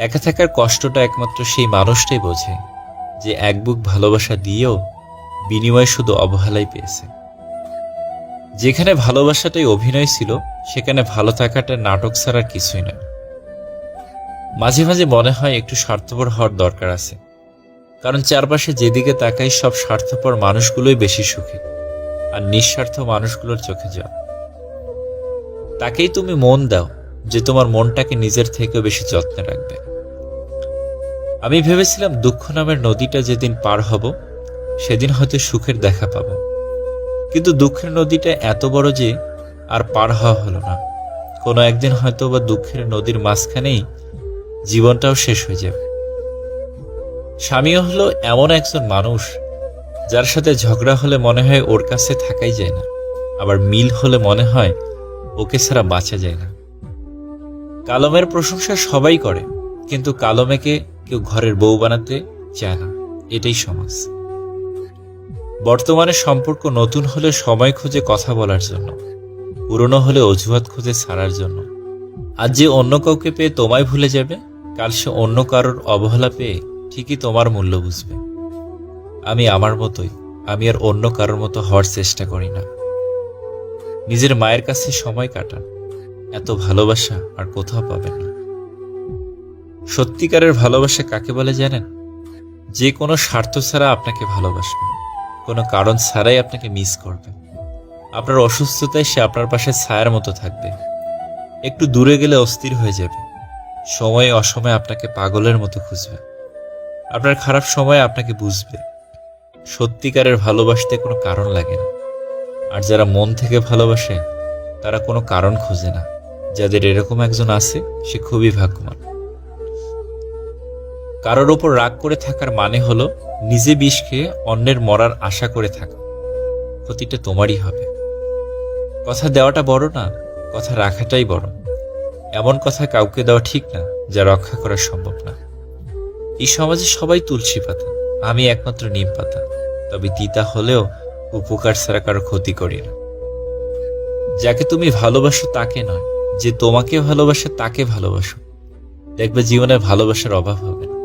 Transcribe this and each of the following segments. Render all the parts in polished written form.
একা থাকার কষ্টটা একমাত্র সেই মানুষটাই বোঝে যে এক বুক ভালোবাসা দিয়েও বিনিময়ে শুধু অবহেলাই পেয়েছে। যেখানে ভালোবাসাটাই অভিনয় ছিল, সেখানে ভালো থাকাটা নাটক ছাড়ার কিছুই নয়। মাঝে মাঝে মনে হয় একটু স্বার্থপর হওয়ার দরকার আছে, কারণ চারপাশে যেদিকে তাকাই সব স্বার্থপর মানুষগুলোই বেশি সুখী, আর নিঃস্বার্থ মানুষগুলোর চোখে জল। তাকেই তুমি মন দাও যে তোমার মনটাকে নিজের থেকেও বেশি যত্নে রাখবে। আমি ভেবেছিলাম দুঃখ নামের নদীটা যেদিন পার হব সেদিন হয়তো সুখের দেখা পাব, কিন্তু দুঃখের নদীটা এত বড় যে আর পার হওয়া হলো না। কোনো একদিন হয়তো বা দুঃখের নদীর মাঝখানেই জীবনটাও শেষ হয়ে যাবে। স্বামীও হলো এমন একজন মানুষ যার সাথে ঝগড়া হলে মনে হয় ওর কাছে থাকাই যায় না, আবার মিল হলে মনে হয় ওকে ছাড়া বাঁচা যায় না। কালমের প্রশংসা সবাই করে, কিন্তু কালমেকে কেউ ঘরের বউ বানাতে চায় না। এটাই সমাজ। বর্তমানে সম্পর্ক নতুন হলে সময় খুঁজে কথা বলার জন্য, পুরনো হলে অজুহাত খুঁজে ছাড়ার জন্য। আজ যে অন্য কাউকে পেয়ে তোমায় ভুলে যাবে, কাল সে অন্য কারোর অবহেলা পেয়ে ঠিকই তোমার মূল্য বুঝবে। আমি আমার মতোই, আমি আর অন্য কারোর মতো হওয়ার চেষ্টা করি না। নিজের মায়ের কাছে সময় কাটান, এত ভালোবাসা আর কোথাও পাবেন না। সত্যিকারের ভালোবাসা কাকে বলে জানেন? যে কোনো স্বার্থ ছাড়া আপনাকে ভালোবাসবে, কোনো কারণ ছাড়াই আপনাকে মিস করবে। আপনার অসুস্থতায় সে আপনার পাশে ছায়ার মতো থাকবে, একটু দূরে গেলে অস্থির হয়ে যাবে, সময়ে অসময়ে আপনাকে পাগলের মতো খুঁজবে, আপনার খারাপ সময়ে আপনাকে বুঝবে। সত্যিকারের ভালোবাসতে কোনো কারণ লাগে না, আর যারা মন থেকে ভালোবাসে তারা কোনো কারণ খোঁজে না। যাদের এরকম একজন আছে সে খুবই ভাগ্যবান। কারোর ওপর রাগ করে থাকার মানে হলো নিজে বিষ খেয়ে অন্যের মরার আশা করে থাকা। ক্ষতিটা তোমারই হবে। কথা দেওয়াটা বড় না, কথা রাখাটাই বড়। এমন কথা কাউকে দেওয়া ঠিক না যা রক্ষা করা সম্ভব না। এই সমাজে সবাই তুলসী পাতা, আমি একমাত্র নিম পাতা। তবে তিতা হলেও উপকার ছাড়া কারো ক্ষতি করি না। যাকে তুমি ভালোবাসো তাকে নয়, যে তোমাকে ভালোবাসে তাকে ভালোবাসো। দেখবে জীবনে ভালোবাসার অভাব হবে না।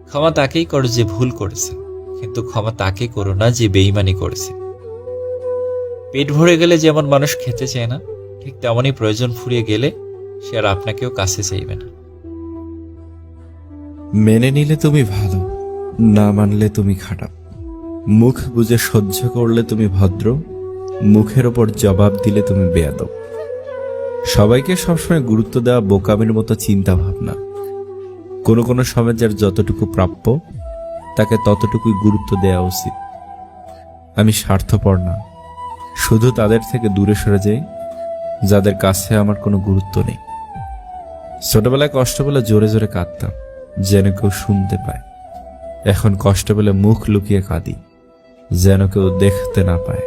ক্ষমা তাকেই করো যে ভুল করেছে, কিন্তু ক্ষমা তাকে করো না যে বেঈমানি করেছে। পেট ভরে গেলে যেমন মানুষ খেতে চায় না, ঠিক তেমনই প্রয়োজন ফুরিয়ে গেলে সে আর আপনাকেও কাছে চাইবে না। মেনে নিলে তুমি ভালো, না মানলে তুমি খারাপ। মুখ বুজে সহ্য করলে তুমি ভদ্র, মুখের ওপর জবাব দিলে তুমি বেয়াদব। সবাইকে সবসময় গুরুত্ব দেওয়া বোকামির মতো চিন্তা ভাবনা। কোনো কোনো সময় যার যতটুকু প্রাপ্য তাকে ততটুকুই গুরুত্ব দেওয়া উচিত। আমি স্বার্থপর না, শুধু তাদের থেকে দূরে সরে যাই যাদের কাছে আমার কোনো গুরুত্ব নেই। ছোটবেলায় কষ্ট পেলে জোরে জোরে কাঁদতাম যেন কেউ শুনতে পায়। এখন কষ্ট পেলে মুখ লুকিয়ে কাঁদি যেন কেউ দেখতে না পায়।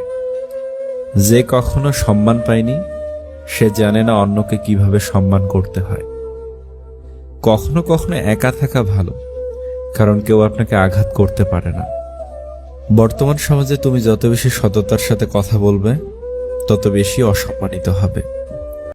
যে কখনো সম্মান পায়নি সে জানে না অন্যকে কিভাবে সম্মান করতে হয়। কখনো কখনো একা থাকা ভালো, কারণ কেউ আপনাকে আঘাত করতে পারে না। বর্তমান সমাজে তুমি যত বেশি সততার সাথে কথা বলবে তত বেশি অসম্মানিত হবে।